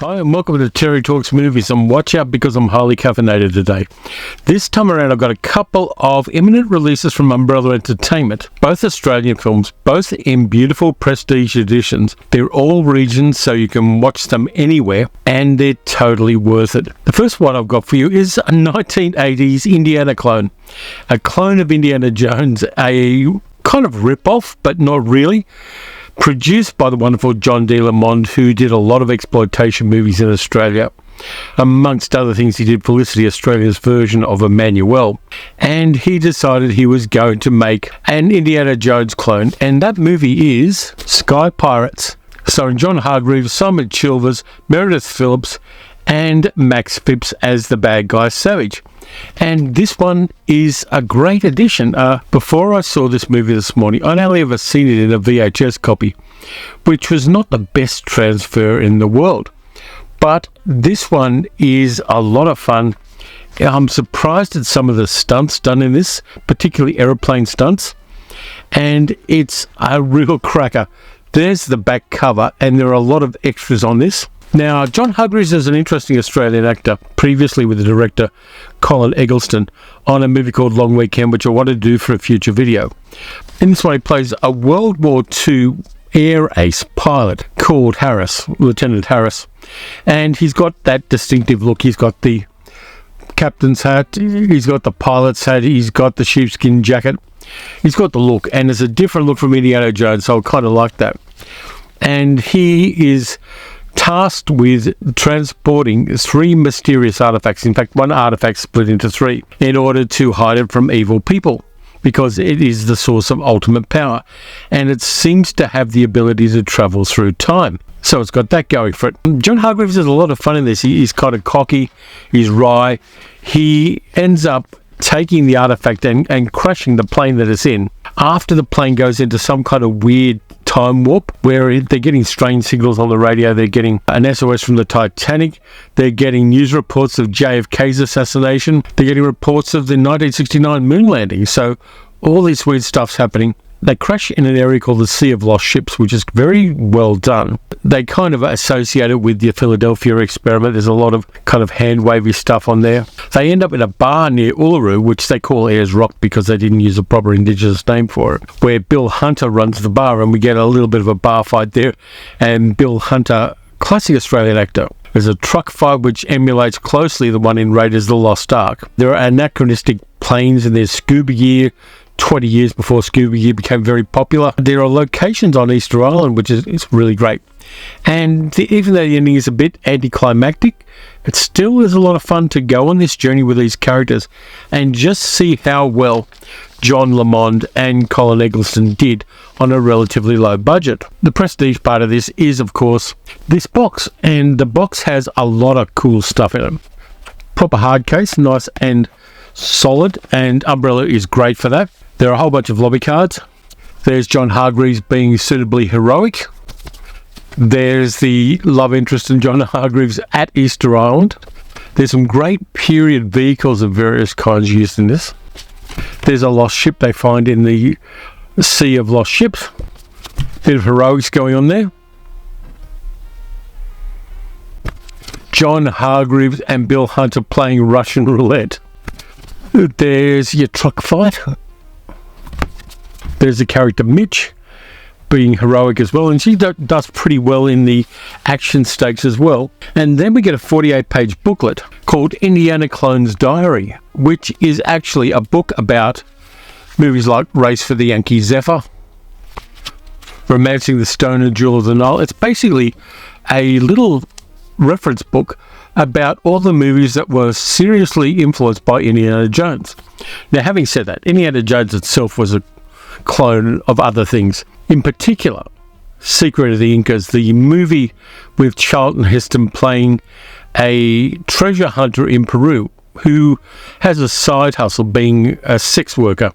Hi and welcome to Terry Talks Movies, and watch out because I'm highly caffeinated today. This time around I've got a couple of imminent releases from Umbrella Entertainment, both Australian films, both in beautiful prestige editions. They're all regions so you can watch them anywhere and they're totally worth it. The first one I've got for you is a 1980s Indiana clone. A clone of Indiana Jones, a kind of rip-off but not really. Produced by the wonderful John D. Lamond, who did a lot of exploitation movies in Australia. Amongst other things, he did Felicity Australia's version of Emmanuel. And he decided he was going to make an Indiana Jones clone. And that movie is Sky Pirates, starring John Hargreaves, Simon Chilvers, Meredith Phillips, and Max Phipps as the bad guy Savage. And this one is a great addition. Before I saw this movie this morning, I'd only ever seen it in a VHS copy, which was not the best transfer in the world. But this one is a lot of fun. I'm surprised at some of the stunts done in this, particularly aeroplane stunts. And it's a real cracker. There's the back cover, and there are a lot of extras on this. Now, John Hargreaves is an interesting Australian actor, previously with the director Colin Eggleston on a movie called Long Weekend, which I want to do for a future video. In this one, he plays a World War II air ace pilot called Harris, Lieutenant Harris. And he's got that distinctive look. He's got the captain's hat, he's got the pilot's hat, he's got the sheepskin jacket. He's got the look, and it's a different look from Indiana Jones, so I kind of like that. And he is tasked with transporting 3 mysterious artifacts. In fact, one artifact split into 3 in order to hide it from evil people, because it is the source of ultimate power, and it seems to have the ability to travel through time. So it's got that going for it. John Hargreaves has a lot of fun in this. He's kind of cocky, he's wry. He ends up taking the artifact and crashing the plane that it's in after the plane goes into some kind of weird time warp where they're getting strange signals on the radio. They're getting an SOS from the Titanic. They're getting news reports of JFK's assassination. They're getting reports of the 1969 moon landing. So all this weird stuff's happening. They crash in an area called the Sea of Lost Ships, which is very well done. They kind of associate it with the Philadelphia experiment. There's a lot of kind of hand-wavy stuff on there. They end up in a bar near Uluru, which they call Ayers Rock because they didn't use a proper Indigenous name for it, where Bill Hunter runs the bar, and we get a little bit of a bar fight there. And Bill Hunter, classic Australian actor. There's a truck fight which emulates closely the one in Raiders of the Lost Ark. There are anachronistic planes, and there's scuba gear, 20 years before scuba gear became very popular. There are locations on Easter Island, which is really great. And even though the ending is a bit anticlimactic, it still is a lot of fun to go on this journey with these characters and just see how well John Lamond and Colin Eggleston did on a relatively low budget. The prestige part of this is, of course, this box, and the box has a lot of cool stuff in it. Proper hard case, nice and solid, and Umbrella is great for that. There are a whole bunch of lobby cards. There's John Hargreaves being suitably heroic. There's the love interest in John Hargreaves at Easter Island. There's some great period vehicles of various kinds used in this. There's a lost ship they find in the Sea of Lost Ships. Bit of heroics going on there. John Hargreaves and Bill Hunter playing Russian roulette. There's your truck fight. There's the character Mitch being heroic as well, and she does pretty well in the action stakes as well. And then we get a 48-page booklet called Indiana Clone's Diary, which is actually a book about movies like Race for the Yankee Zephyr, Romancing the Stone and Jewel of the Nile. It's basically a little reference book about all the movies that were seriously influenced by Indiana Jones. Now, having said that, Indiana Jones itself was a clone of other things. In particular, Secret of the Incas, the movie with Charlton Heston playing a treasure hunter in Peru who has a side hustle being a sex worker.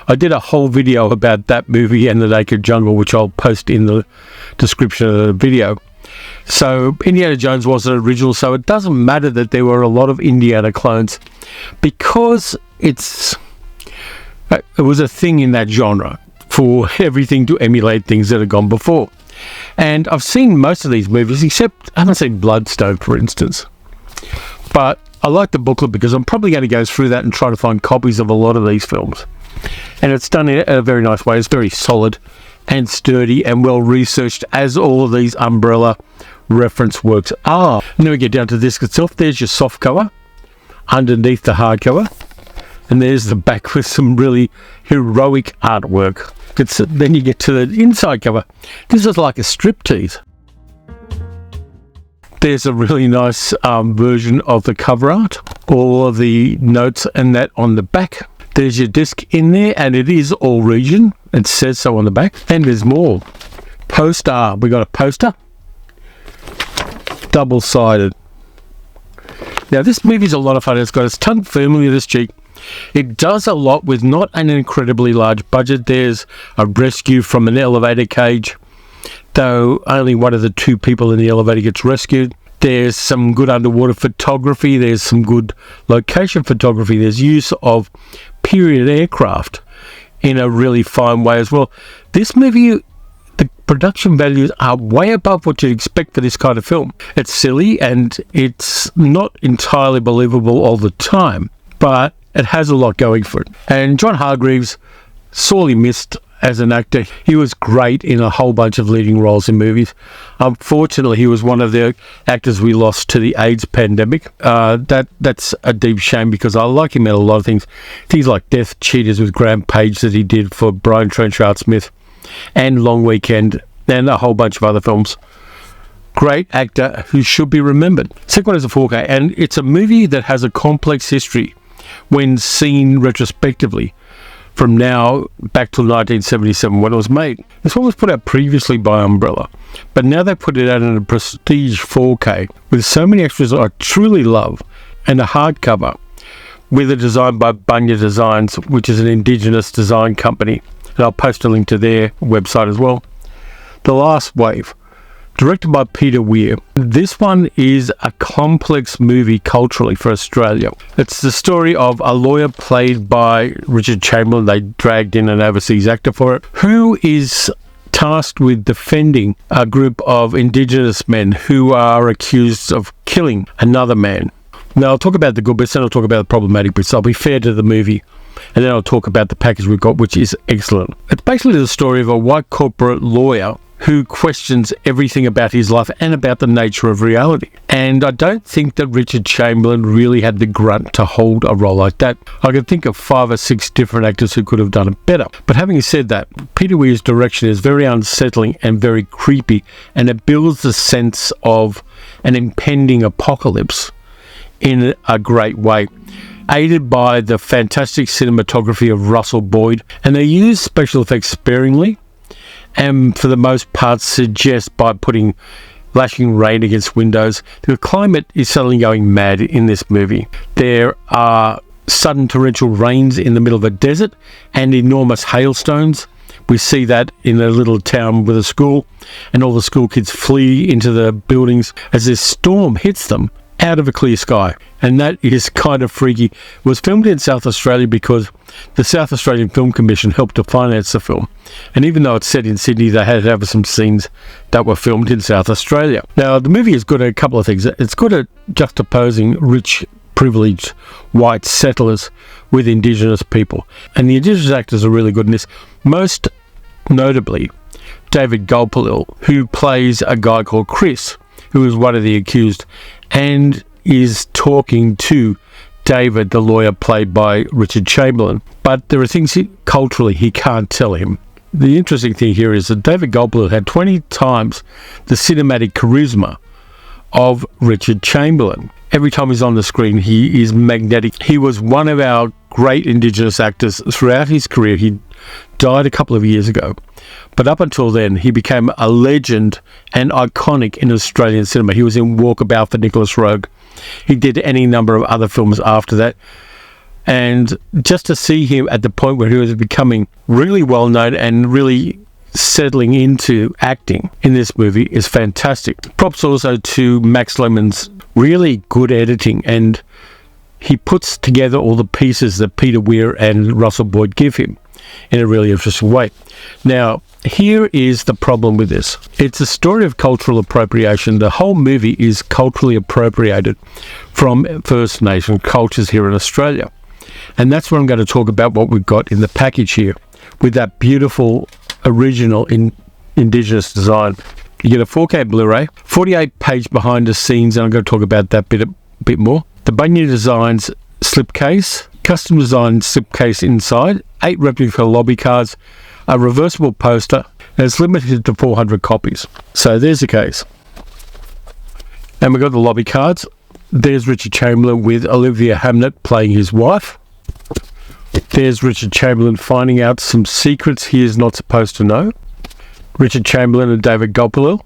I did a whole video about that movie and The Naked Jungle, which I'll post in the description of the video. So Indiana Jones wasn't original, so it doesn't matter that there were a lot of Indiana clones, because it was a thing in that genre for everything to emulate things that had gone before. And I've seen most of these movies, except I haven't seen Bloodstone, for instance. But I like the booklet because I'm probably going to go through that and try to find copies of a lot of these films. And it's done in a very nice way. It's very solid and sturdy and well researched, as all of these Umbrella reference works are. And then we get down to the disc itself. There's your soft cover underneath the hardcover. And there's the back with some really heroic artwork. Then you get to the inside cover. This is like a striptease. There's a really nice version of the cover art. All of the notes and that on the back. There's your disc in there, and it is all region. It says so on the back. And there's more. Poster. We got a poster. Double-sided. Now, this movie's a lot of fun. It's got its tongue firmly in its cheek. It does a lot with not an incredibly large budget. There's a rescue from an elevator cage, though only one of the two people in the elevator gets rescued. There's some good underwater photography. There's some good location photography. There's use of period aircraft in a really fine way as well. This movie, the production values are way above what you'd expect for this kind of film. It's silly and it's not entirely believable all the time, but it has a lot going for it. And John Hargreaves, sorely missed as an actor. He was great in a whole bunch of leading roles in movies. Unfortunately, he was one of the actors we lost to the AIDS pandemic. That's a deep shame because I like him in a lot of things. Things like Death Cheaters with Graham Page that he did for Brian Trenchard Smith, and Long Weekend, and a whole bunch of other films. Great actor who should be remembered. Second one is a 4K, and it's a movie that has a complex history when seen retrospectively, from now back to 1977 when it was made. This one was put out previously by Umbrella, but now they put it out in a prestige 4K with so many extras I truly love, and a hardcover with a design by Bunya Designs, which is an Indigenous design company, and I'll post a link to their website as well. The Last Wave, directed by Peter Weir. This one is a complex movie culturally for Australia. It's the story of a lawyer played by Richard Chamberlain. They dragged in an overseas actor for it, who is tasked with defending a group of Indigenous men who are accused of killing another man. Now, I'll talk about the good bits, then I'll talk about the problematic bits. I'll be fair to the movie, and then I'll talk about the package we've got, which is excellent. It's basically the story of a white corporate lawyer who questions everything about his life and about the nature of reality. And I don't think that Richard Chamberlain really had the grunt to hold a role like that. I could think of 5 or 6 different actors who could have done it better. But having said that, Peter Weir's direction is very unsettling and very creepy, and it builds the sense of an impending apocalypse in a great way, aided by the fantastic cinematography of Russell Boyd. And they use special effects sparingly, and for the most part suggest by putting lashing rain against windows. The climate is suddenly going mad in this movie. There are sudden torrential rains in the middle of a desert and enormous hailstones. We see that in a little town with a school, and all the school kids flee into the buildings as this storm hits them out of a clear sky. And that is kind of freaky. It was filmed in South Australia because the South Australian Film Commission helped to finance the film. And even though it's set in Sydney, they had to have some scenes that were filmed in South Australia. Now, the movie is good at a couple of things. It's good at juxtaposing rich, privileged white settlers with Indigenous people. And the Indigenous actors are really good in this. Most notably, David Gulpilil, who plays a guy called Chris, who is one of the accused, and is talking to David, the lawyer played by Richard Chamberlain. But there are things culturally he can't tell him. The interesting thing here is that David Gulpilil had 20 times the cinematic charisma of Richard Chamberlain. Every time he's on the screen, he is magnetic. He was one of our great Indigenous actors throughout his career. He died a couple of years ago. But up until then, he became a legend and iconic in Australian cinema. He was in Walkabout for Nicholas Roeg. He did any number of other films after that. And just to see him at the point where he was becoming really well known and really settling into acting in this movie is fantastic. Props also to Max Lemon's really good editing, and he puts together all the pieces that Peter Weir and Russell Boyd give him in a really interesting way. Now, here is the problem with this. It's a story of cultural appropriation. The whole movie is culturally appropriated from First Nation cultures here in Australia. And that's what I'm going to talk about, what we've got in the package here with that beautiful original Indigenous design. You get a 4K Blu-ray, 48-page behind the scenes, and I'm going to talk about that bit more. The Bunya Designs slipcase, custom designed slipcase inside, 8 replica lobby cards, a reversible poster, and it's limited to 400 copies. So there's the case. And we've got the lobby cards. There's Richard Chamberlain with Olivia Hamnet playing his wife. There's Richard Chamberlain finding out some secrets he is not supposed to know. Richard Chamberlain and David Gulpilil.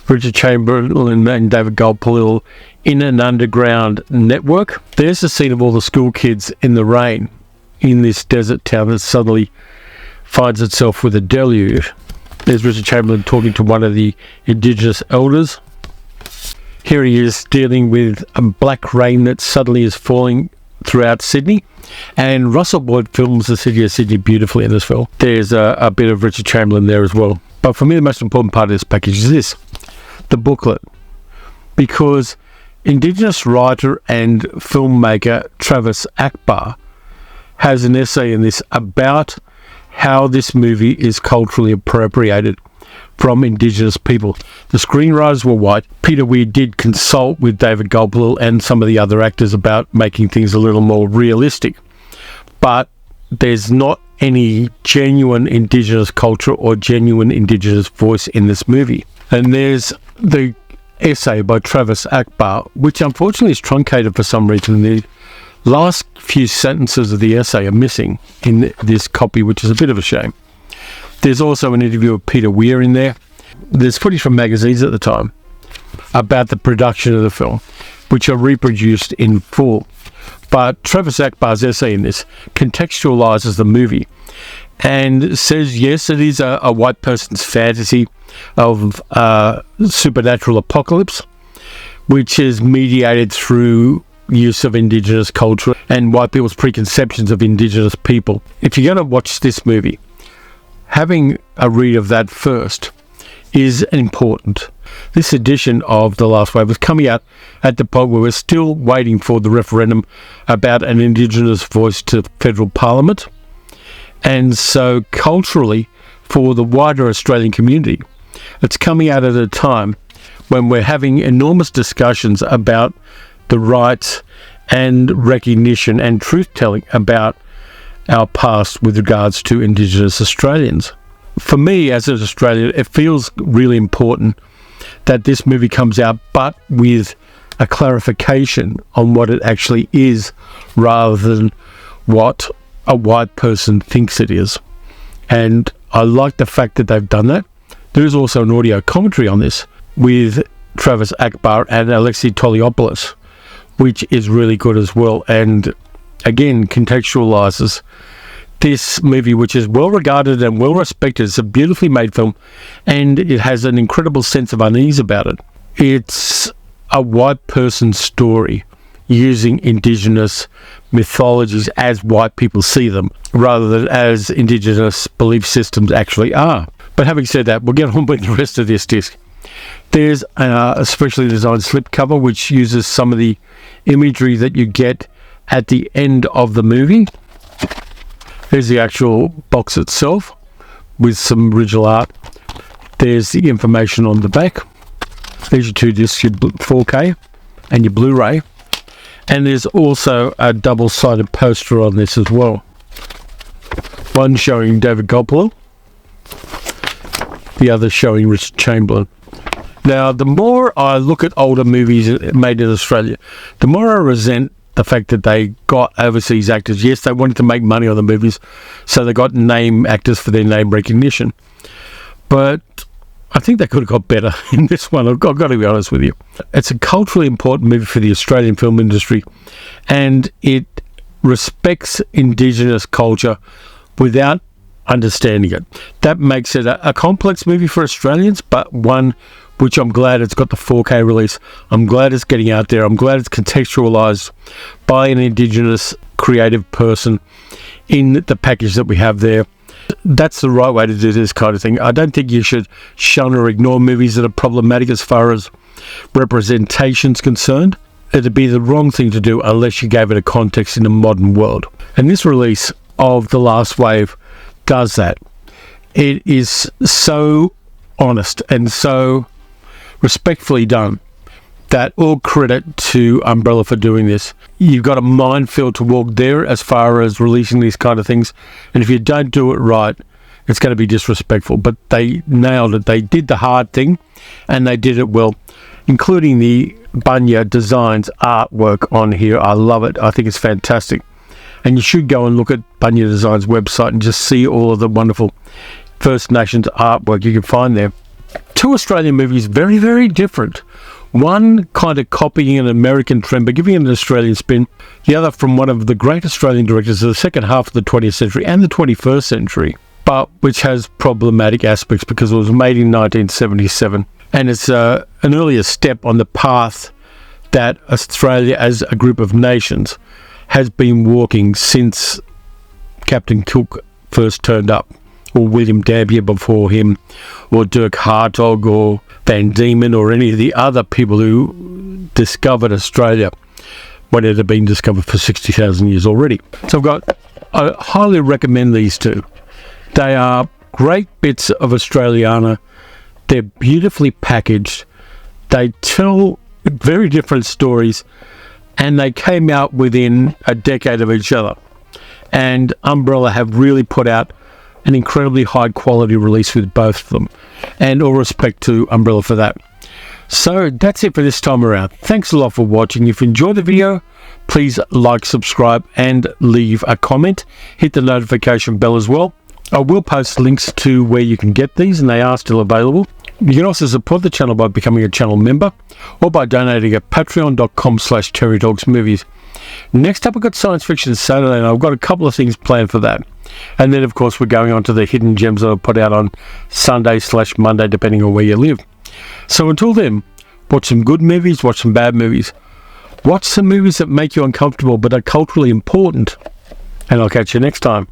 Richard Chamberlain and David Gulpilil in an underground network. There's the scene of all the school kids in the rain in this desert town that suddenly finds itself with a deluge. There's Richard Chamberlain talking to one of the Indigenous elders. Here he is dealing with a black rain that suddenly is falling throughout Sydney. And Russell Boyd films the city of Sydney beautifully in this film. There's a bit of Richard Chamberlain there as well. But for me, the most important part of this package is this, the booklet. Because Indigenous writer and filmmaker Travis Akbar has an essay in this about how this movie is culturally appropriated from Indigenous people. The screenwriters were white. Peter Weir did consult with David Gulpilil and some of the other actors about making things a little more realistic. But there's not any genuine Indigenous culture or genuine Indigenous voice in this movie. And there's the essay by Travis Akbar, which unfortunately is truncated for some reason. The last few sentences of the essay are missing in this copy, which is a bit of a shame. There's also an interview with Peter Weir in there. There's footage from magazines at the time about the production of the film, which are reproduced in full. But Travis Akbar's essay in this contextualizes the movie and says, yes, it is a white person's fantasy of supernatural apocalypse, which is mediated through use of Indigenous culture and white people's preconceptions of Indigenous people. If you're going to watch this movie, having a read of that first is important. This edition of The Last Wave was coming out at the point where we're still waiting for the referendum about an Indigenous voice to federal parliament. And so culturally, for the wider Australian community, it's coming out at a time when we're having enormous discussions about the rights and recognition and truth-telling about our past with regards to Indigenous Australians. For me, as an Australian, it feels really important that this movie comes out, but with a clarification on what it actually is, rather than what a white person thinks it is. And I like the fact that they've done that. There is also an audio commentary on this with Travis Akbar and Alexei Toliopoulos, which is really good as well, and again contextualizes this movie, which is well regarded and well respected. It's a beautifully made film, and it has an incredible sense of unease about it. It's a white person's story using Indigenous mythologies as white people see them, rather than as Indigenous belief systems actually are. But having said that, we'll get on with the rest of this disc. There's a specially designed slipcover which uses some of the imagery that you get at the end of the movie. There's the actual box itself with some original art. There's the information on the back. There's your two discs, your 4K and your Blu-ray. And there's also a double-sided poster on this as well. One showing David Gulpilil, the other showing Richard Chamberlain. Now, the more I look at older movies made in Australia, the more I resent the fact that they got overseas actors. Yes, they wanted to make money on the movies, so they got name actors for their name recognition. But I think they could have got better in this one. I've got to be honest with you. It's a culturally important movie for the Australian film industry, and it respects Indigenous culture without understanding it. That makes it a complex movie for Australians, but one which I'm glad it's got the 4K release. I'm glad it's getting out there. I'm glad it's contextualised by an Indigenous creative person in the package that we have there. that's the right way to do this kind of thing. I don't think you should shun or ignore movies that are problematic as far as representation's concerned. It'd be the wrong thing to do unless you gave it a context in a modern world. And this release of The Last Wave does that. It is so honest and so respectfully done that all credit to Umbrella for doing this. You've got a minefield to walk there as far as releasing these kind of things, and if you don't do it right, it's going to be disrespectful. But they nailed it. They did the hard thing, and they did it well, including the Bunya Designs artwork on here. I love it. I think it's fantastic. And you should go and look at Bunya Designs' website and just see all of the wonderful First Nations artwork you can find there. Two Australian movies, very, very different. One kind of copying an American trend but giving it an Australian spin. The other from one of the great Australian directors of the second half of the 20th century and the 21st century, but which has problematic aspects because it was made in 1977. And it's an earlier step on the path that Australia as a group of nations has been walking since Captain Cook first turned up, or William Dampier before him, or Dirk Hartog, or Van Diemen, or any of the other people who discovered Australia when it had been discovered for 60,000 years already. So I highly recommend these two. They are great bits of Australiana. They're beautifully packaged. They tell very different stories, and they came out within a decade of each other. And Umbrella have really put out an incredibly high quality release with both of them, and all respect to Umbrella for that. So that's it for this time around. Thanks a lot for watching. If you enjoyed the video, please like, subscribe, and leave a comment. Hit the notification bell as well. I will post links to where you can get these, and they are still available. You can also support the channel by becoming a channel member or by donating at patreon.com/terrytalksmovies. Next up, I've got Science Fiction Saturday, and I've got a couple of things planned for that. And then, of course, we're going on to the hidden gems that I'll put out on Sunday/Monday, depending on where you live. So until then, watch some good movies, watch some bad movies. Watch some movies that make you uncomfortable but are culturally important. And I'll catch you next time.